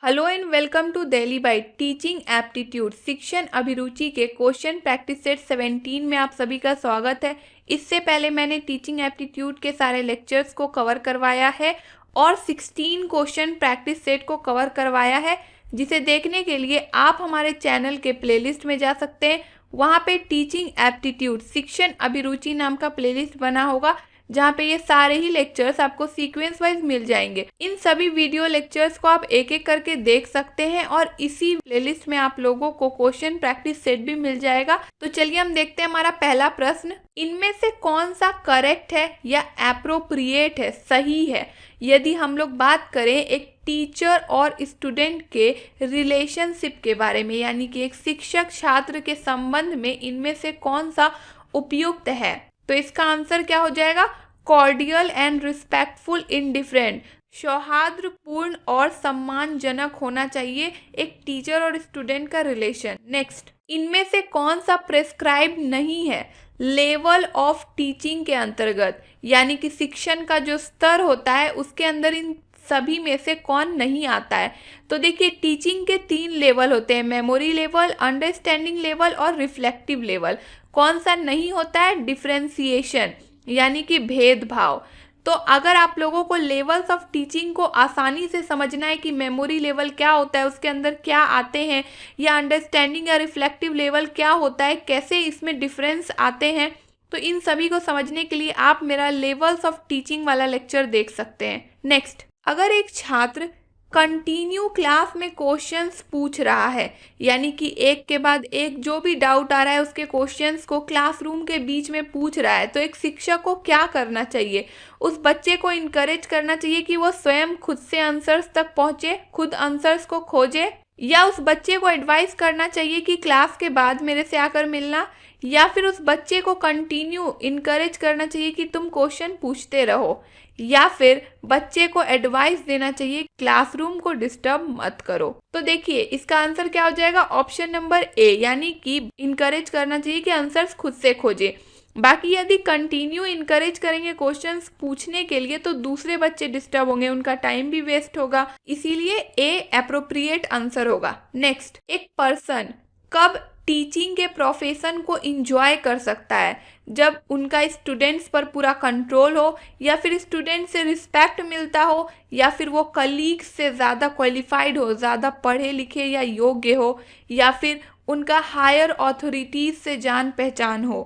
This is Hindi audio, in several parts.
Hello and welcome to Delhi byte teaching aptitude शिक्षण अभिरुचि के क्वेश्चन प्रैक्टिस सेट 17 में आप सभी का स्वागत है। इससे पहले मैंने टीचिंग एप्टीट्यूड के सारे लेक्चर्स को कवर करवाया है और 16 क्वेश्चन प्रैक्टिस सेट को कवर करवाया है, जिसे देखने के लिए आप हमारे चैनल के प्लेलिस्ट में जा सकते हैं। वहाँ पे टीचिंग एप्टीट्यूड शिक्षण अभिरुचि नाम का प्लेलिस्ट बना होगा, जहाँ पे ये सारे ही लेक्चर्स आपको सीक्वेंस वाइज मिल जाएंगे। इन सभी वीडियो लेक्चर्स को आप एक एक करके देख सकते हैं और इसी प्लेलिस्ट में आप लोगों को क्वेश्चन प्रैक्टिस सेट भी मिल जाएगा। तो चलिए हम देखते हैं हमारा पहला प्रश्न, इनमें से कौन सा करेक्ट है या एप्रोप्रिएट है, सही है। यदि हम लोग बात करें एक टीचर और स्टूडेंट के रिलेशनशिप के बारे में, यानी कि एक शिक्षक छात्र के संबंध में इनमें से कौन सा उपयुक्त है, तो इसका आंसर क्या हो जाएगा? कॉर्डियल एंड रिस्पेक्टफुल इंडिफरेंट, सौहार्दपूर्ण और सम्मानजनक होना चाहिए एक टीचर और स्टूडेंट का रिलेशन। नेक्स्ट, इनमें से कौन सा प्रेस्क्राइब नहीं है लेवल ऑफ टीचिंग के अंतर्गत, यानी कि शिक्षण का जो स्तर होता है उसके अंदर इन सभी में से कौन नहीं आता है। तो देखिए, टीचिंग के 3 लेवल होते हैं, मेमोरी लेवल, अंडरस्टैंडिंग लेवल और रिफ्लेक्टिव लेवल। कौन सा नहीं होता है? डिफरेंशिएशन, यानी कि भेदभाव। तो अगर आप लोगों को लेवल्स ऑफ टीचिंग को आसानी से समझना है कि मेमोरी लेवल क्या होता है, उसके अंदर क्या आते हैं, या अंडरस्टैंडिंग या रिफ्लेक्टिव लेवल क्या होता है, कैसे इसमें डिफरेंस आते हैं, तो इन सभी को समझने के लिए आप मेरा लेवल्स ऑफ टीचिंग वाला लेक्चर देख सकते हैं। नेक्स्ट, अगर एक छात्र कंटिन्यू क्लास में क्वेश्चंस पूछ रहा है, यानी कि एक के बाद एक जो भी डाउट आ रहा है उसके क्वेश्चंस को क्लासरूम के बीच में पूछ रहा है, तो एक शिक्षक को क्या करना चाहिए? उस बच्चे को इनकरेज करना चाहिए कि वो स्वयं खुद से आंसर्स तक पहुंचे, खुद आंसर्स को खोजे, या उस बच्चे को एडवाइस करना चाहिए कि क्लास के बाद मेरे से आकर मिलना, या फिर उस बच्चे को कंटिन्यू इनकरेज करना चाहिए कि तुम क्वेश्चन पूछते रहो, या फिर बच्चे को एडवाइस देना चाहिए क्लासरूम को डिस्टर्ब मत करो। तो देखिए, इसका आंसर क्या हो जाएगा? ऑप्शन नंबर ए, यानी कि इनकरेज करना चाहिए कि आंसर्स खुद से खोजे। बाकी यदि कंटिन्यू इनकरेज करेंगे क्वेश्चंस पूछने के लिए तो दूसरे बच्चे डिस्टर्ब होंगे, उनका टाइम भी वेस्ट होगा, इसीलिए ए एप्रोप्रिएट आंसर होगा। नेक्स्ट, एक पर्सन कब टीचिंग के प्रोफेशन को इंजॉय कर सकता है? जब उनका स्टूडेंट्स पर पूरा कंट्रोल हो, या फिर स्टूडेंट से रिस्पेक्ट मिलता हो, या फिर वो कलीग्स से ज़्यादा क्वालिफाइड हो, ज़्यादा पढ़े लिखे या योग्य हो, या फिर उनका हायर अथॉरिटीज से जान पहचान हो।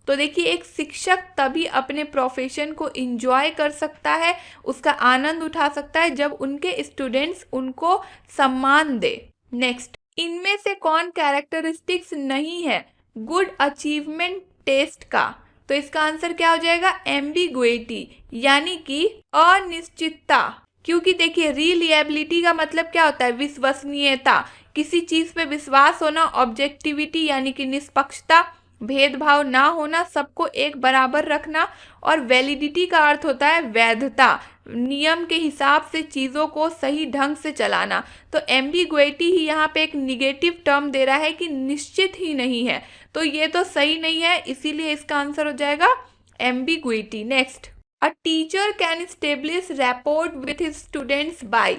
तो देखिए, एक शिक्षक तभी अपने प्रोफेशन को इंजॉय कर सकता है, उसका आनंद उठा सकता है, जब उनके स्टूडेंट्स उनको सम्मान दे। नेक्स्ट, इनमें से कौन कैरेक्टरिस्टिक्स नहीं है गुड अचीवमेंट टेस्ट का? तो इसका आंसर क्या हो जाएगा? एम्बिग्युइटी, यानी कि अनिश्चितता। क्योंकि देखिए, रिलायबिलिटी का मतलब क्या होता है? विश्वसनीयता, किसी चीज पे विश्वास होना, ऑब्जेक्टिविटी यानी कि निष्पक्षता, भेदभाव ना होना, सबको एक बराबर रखना, और वैलिडिटी का अर्थ होता है वैधता, नियम के हिसाब से चीज़ों को सही ढंग से चलाना। तो एम्बिग्युइटी ही यहाँ पे एक निगेटिव टर्म दे रहा है कि निश्चित ही नहीं है, तो ये तो सही नहीं है, इसीलिए इसका आंसर हो जाएगा ambiguity. Next, a teacher can establish rapport with his students by,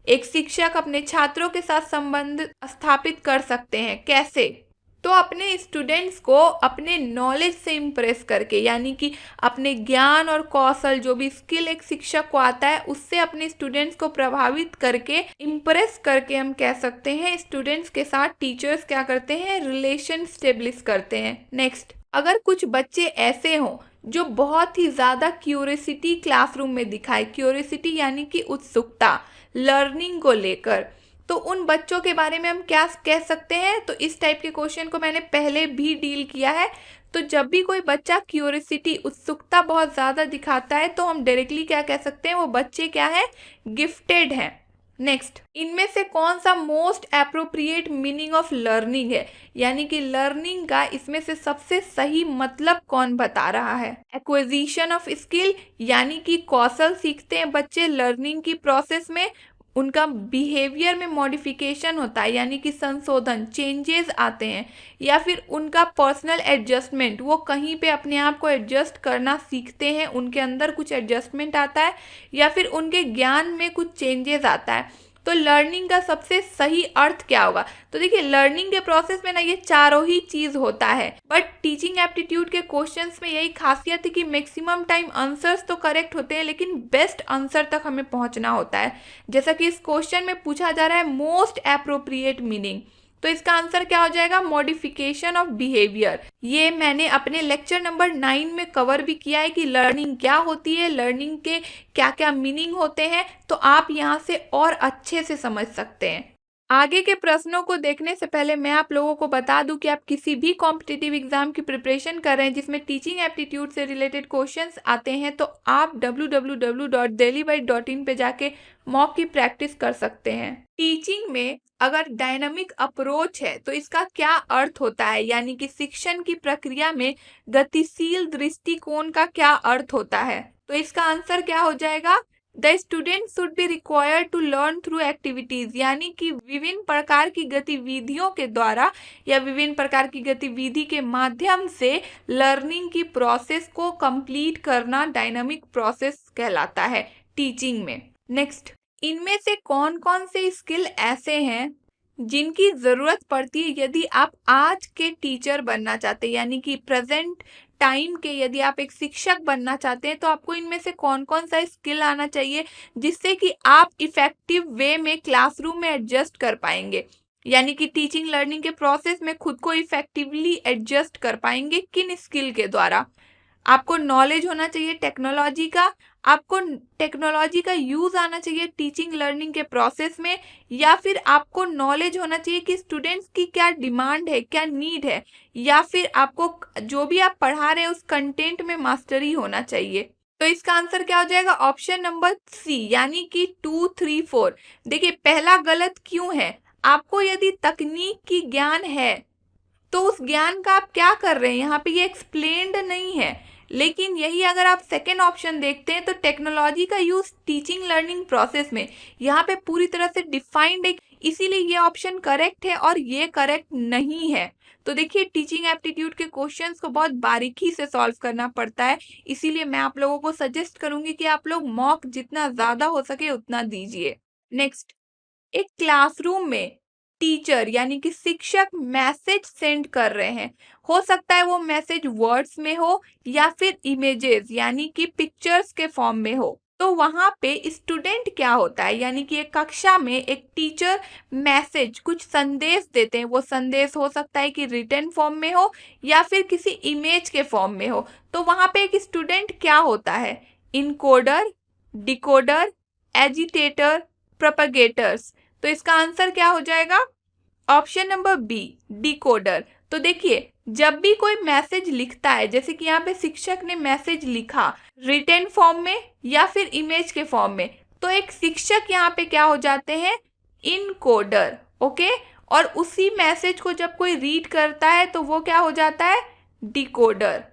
एक शिक्षक अपने छात्रों के साथ संबंध स्थापित कर सकते हैं, कैसे? तो अपने स्टूडेंट्स को अपने नॉलेज से इम्प्रेस करके, यानी कि अपने ज्ञान और कौशल, जो भी स्किल एक शिक्षक को आता है, उससे अपने स्टूडेंट्स को प्रभावित करके, इम्प्रेस करके हम कह सकते हैं स्टूडेंट्स के साथ टीचर्स क्या करते हैं? रिलेशन स्टेब्लिश करते हैं। नेक्स्ट, अगर कुछ बच्चे ऐसे हों जो बहुत ही ज़्यादा क्यूरियोसिटी क्लासरूम में दिखाए, क्यूरियोसिटी यानी कि उत्सुकता लर्निंग को लेकर, तो उन बच्चों के बारे में हम क्या कह सकते हैं? तो इस टाइप के क्वेश्चन को मैंने पहले भी डील किया है। तो जब भी कोई बच्चा क्यूरियोसिटी, उत्सुकता बहुत ज़्यादा दिखाता है, तो हम डायरेक्टली क्या कह सकते हैं? वो बच्चे क्या है? गिफ्टेड हैं। नेक्स्ट, इनमें से कौन सा most appropriate meaning of learning है, यानी कि लर्निंग का इसमें से सबसे सही मतलब कौन बता रहा है? एक्विजिशन ऑफ स्किल, यानी कि कौशल सीखते हैं बच्चे लर्निंग की प्रोसेस में, उनका बिहेवियर में मॉडिफिकेशन होता है, यानी कि संशोधन, चेंजेस आते हैं, या फिर उनका पर्सनल एडजस्टमेंट, वो कहीं पे अपने आप को एडजस्ट करना सीखते हैं, उनके अंदर कुछ एडजस्टमेंट आता है, या फिर उनके ज्ञान में कुछ चेंजेस आता है। तो लर्निंग का सबसे सही अर्थ क्या होगा? तो देखिए, लर्निंग के प्रोसेस में ना ये चारों ही चीज होता है, बट टीचिंग एप्टीट्यूड के क्वेश्चंस में यही खासियत है कि मैक्सिमम टाइम आंसर्स तो करेक्ट होते हैं, लेकिन बेस्ट आंसर तक हमें पहुंचना होता है। जैसा कि इस क्वेश्चन में पूछा जा रहा है मोस्ट एप्रोप्रिएट मीनिंग, तो इसका आंसर क्या हो जाएगा? Modification of behaviour. ये मैंने अपने लेक्चर नंबर 9 में कवर भी किया है कि लर्निंग क्या होती है, लर्निंग के क्या क्या मीनिंग होते हैं, तो आप यहाँ से और अच्छे से समझ सकते हैं। आगे के प्रश्नों को देखने से पहले मैं आप लोगों को बता दूं कि आप किसी भी कॉम्पिटिटिव एग्जाम की प्रिपरेशन कर रहे हैं जिसमें टीचिंग एप्टीट्यूड से रिलेटेड क्वेश्चंस आते हैं, तो आप www.delhybite.in पे जाके मॉक की प्रैक्टिस कर सकते हैं। टीचिंग में अगर डायनामिक अप्रोच है तो इसका क्या अर्थ होता है, यानी कि शिक्षण की प्रक्रिया में गतिशील दृष्टिकोण का क्या अर्थ होता है? तो इसका आंसर क्या हो जाएगा? The student should be required to learn through activities, यानी कि विभिन्न प्रकार की गतिविधियों के द्वारा या विभिन्न प्रकार की गतिविधि के माध्यम से लर्निंग की प्रोसेस को कंप्लीट करना डायनामिक प्रोसेस कहलाता है टीचिंग में। नेक्स्ट, इनमें से कौन कौन से स्किल ऐसे हैं जिनकी जरूरत पड़ती है यदि आप आज के टीचर बनना चाहते हैं, यानी कि प्रेजेंट टाइम के यदि आप एक शिक्षक बनना चाहते हैं, तो आपको इनमें से कौन कौन सा स्किल आना चाहिए जिससे कि आप इफेक्टिव वे में क्लासरूम में एडजस्ट कर पाएंगे, यानी कि टीचिंग लर्निंग के प्रोसेस में खुद को इफेक्टिवली एडजस्ट कर पाएंगे। किन स्किल के द्वारा? आपको नॉलेज होना चाहिए टेक्नोलॉजी का, आपको टेक्नोलॉजी का यूज आना चाहिए टीचिंग लर्निंग के प्रोसेस में, या फिर आपको नॉलेज होना चाहिए कि स्टूडेंट्स की क्या डिमांड है, क्या नीड है, या फिर आपको जो भी आप पढ़ा रहे हैं उस कंटेंट में मास्टरी होना चाहिए। तो इसका आंसर क्या हो जाएगा? ऑप्शन नंबर सी, यानी कि 2, 3, 4। देखिए, पहला गलत क्यों है? आपको यदि तकनीक की ज्ञान है तो उस ज्ञान का आप क्या कर रहे हैं, यहाँ पे ये एक्सप्लेन्ड नहीं है। लेकिन यही अगर आप सेकेंड ऑप्शन देखते हैं तो टेक्नोलॉजी का यूज टीचिंग लर्निंग प्रोसेस में यहाँ पे पूरी तरह से डिफाइंड है, इसीलिए ये ऑप्शन करेक्ट है और ये करेक्ट नहीं है। तो देखिए, टीचिंग एप्टीट्यूड के क्वेश्चंस को बहुत बारीकी से सॉल्व करना पड़ता है, इसीलिए मैं आप लोगों को सजेस्ट करूंगी कि आप लोग मॉक जितना ज्यादा हो सके उतना दीजिए। नेक्स्ट, एक क्लासरूम में टीचर यानी कि शिक्षक मैसेज सेंड कर रहे हैं, हो सकता है वो मैसेज वर्ड्स में हो या फिर इमेजेस यानी कि पिक्चर्स के फॉर्म में हो, तो वहां पे स्टूडेंट क्या होता है, यानी कि एक कक्षा में एक टीचर मैसेज कुछ संदेश देते हैं, वो संदेश हो सकता है कि रिटन फॉर्म में हो या फिर किसी इमेज के फॉर्म में हो, तो वहां पे एक स्टूडेंट क्या होता है? Encoder, decoder, agitator, propagators. तो इसका आंसर क्या हो जाएगा? Option number B, decoder. तो देखिए, जब भी कोई मैसेज लिखता है, जैसे कि यहाँ पे शिक्षक ने मैसेज लिखा रिटन फॉर्म में या फिर इमेज के फॉर्म में, तो एक शिक्षक यहाँ पे क्या हो जाते हैं? इनकोडर। ओके, और उसी मैसेज को जब कोई रीड करता है तो वो क्या हो जाता है? डिकोडर।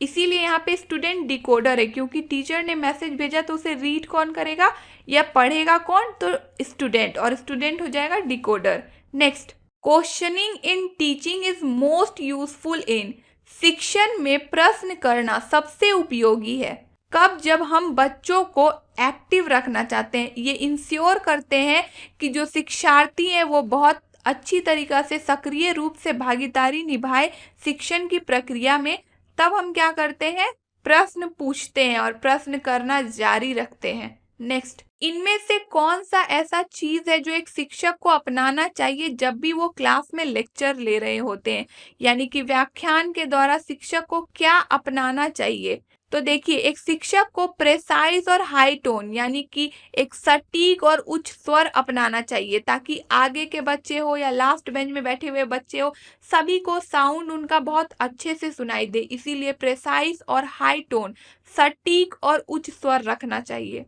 इसीलिए यहाँ पे स्टूडेंट डिकोडर है, क्योंकि टीचर ने मैसेज भेजा तो उसे रीड कौन करेगा या पढ़ेगा कौन? तो स्टूडेंट, और स्टूडेंट हो जाएगा decoder. Next, questioning in teaching is most useful in, शिक्षण में प्रश्न करना सबसे उपयोगी है कब? जब हम बच्चों को एक्टिव रखना चाहते हैं, ये इंश्योर करते हैं कि जो शिक्षार्थी है वो बहुत अच्छी तरीका से सक्रिय रूप से भागीदारी निभाए शिक्षण की प्रक्रिया में, तब हम क्या करते हैं? प्रश्न पूछते हैं और प्रश्न करना जारी रखते हैं। नेक्स्ट, इनमें से कौन सा ऐसा चीज है जो एक शिक्षक को अपनाना चाहिए जब भी वो क्लास में लेक्चर ले रहे होते हैं, यानी कि व्याख्यान के द्वारा शिक्षक को क्या अपनाना चाहिए? तो देखिए, एक शिक्षक को प्रेसाइज और हाई टोन यानी कि एक सटीक और उच्च स्वर अपनाना चाहिए, ताकि आगे के बच्चे हो या लास्ट बेंच में बैठे हुए बच्चे हो, सभी को साउंड उनका बहुत अच्छे से सुनाई दे। इसीलिए प्रेसाइज और हाई टोन, सटीक और उच्च स्वर रखना चाहिए।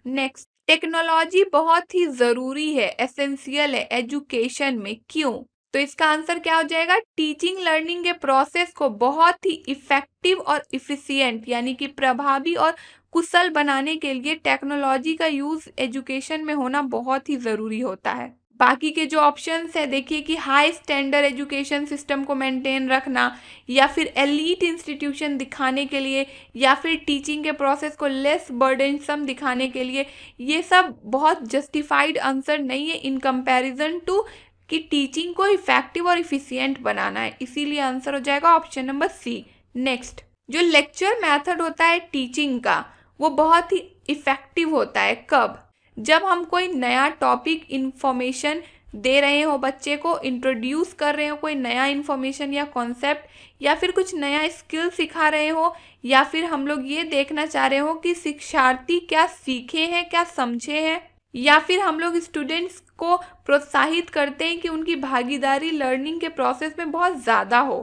नेक्स्ट, टेक्नोलॉजी बहुत ही जरूरी है, एसेंशियल है एजुकेशन में, क्यों? तो इसका आंसर क्या हो जाएगा? टीचिंग लर्निंग के प्रोसेस को बहुत ही इफेक्टिव और इफिशिएंट यानी कि प्रभावी और कुशल बनाने के लिए टेक्नोलॉजी का यूज एजुकेशन में होना बहुत ही जरूरी होता है। बाकी के जो ऑप्शंस है देखिए कि हाई स्टैंडर्ड एजुकेशन सिस्टम को मेंटेन रखना, या फिर एलीट इंस्टीट्यूशन दिखाने के लिए, या फिर टीचिंग के प्रोसेस को लेस बर्डनसम दिखाने के लिए, ये सब बहुत जस्टिफाइड आंसर नहीं है इन कंपैरिजन टू कि टीचिंग को इफेक्टिव और इफिशियंट बनाना है। इसीलिए आंसर हो जाएगा ऑप्शन नंबर सी। नेक्स्ट, जो लेक्चर मेथड होता है टीचिंग का वो बहुत ही इफेक्टिव होता है। कब? जब हम कोई नया टॉपिक इंफॉर्मेशन दे रहे हो, बच्चे को इंट्रोड्यूस कर रहे हो कोई नया इंफॉर्मेशन या कॉन्सेप्ट, या फिर कुछ नया स्किल सिखा रहे हो, या फिर हम लोग ये देखना चाह रहे हो कि शिक्षार्थी क्या सीखे हैं, क्या समझे हैं, या फिर हम लोग स्टूडेंट्स को प्रोत्साहित करते हैं कि उनकी भागीदारी लर्निंग के प्रोसेस में बहुत ज़्यादा हो,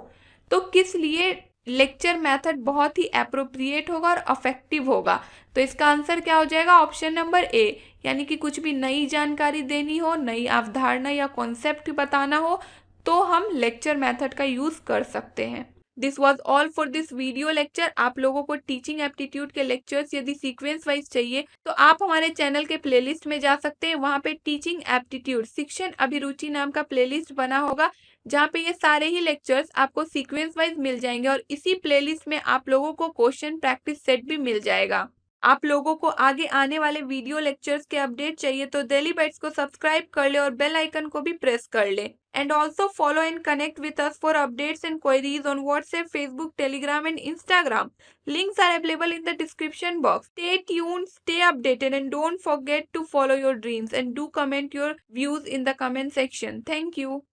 तो किस लिए लेक्चर मेथड बहुत ही अप्रोप्रिएट होगा और अफेक्टिव होगा। तो इसका आंसर क्या हो जाएगा? ऑप्शन नंबर ए, यानी कि कुछ भी नई जानकारी देनी हो, नई अवधारणा या कॉन्सेप्ट बताना हो, तो हम लेक्चर मेथड का यूज़ कर सकते हैं। This was all for this video lecture. आप लोगों को टीचिंग एप्टीट्यूड के लेक्चर्स यदि सीक्वेंस वाइज चाहिए तो आप हमारे चैनल के प्लेलिस्ट में जा सकते हैं। वहाँ पे टीचिंग एप्टीट्यूड शिक्षण अभिरुचि नाम का प्लेलिस्ट बना होगा, जहाँ पे ये सारे ही लेक्चर्स आपको सीक्वेंस वाइज मिल जाएंगे, और इसी प्लेलिस्ट में आप लोगों को क्वेश्चन प्रैक्टिस सेट भी मिल जाएगा। आप लोगों को आगे आने वाले वीडियो लेक्चर्स के अपडेट चाहिए तो डेली बाइट्स को सब्सक्राइब कर ले और बेल आइकन को भी प्रेस कर ले। And also follow and connect with us for updates and queries on WhatsApp, Facebook, Telegram and Instagram. Links are available in the description box. Stay tuned, stay updated, and don't forget to follow your dreams and do comment your views in the comment section. Thank you.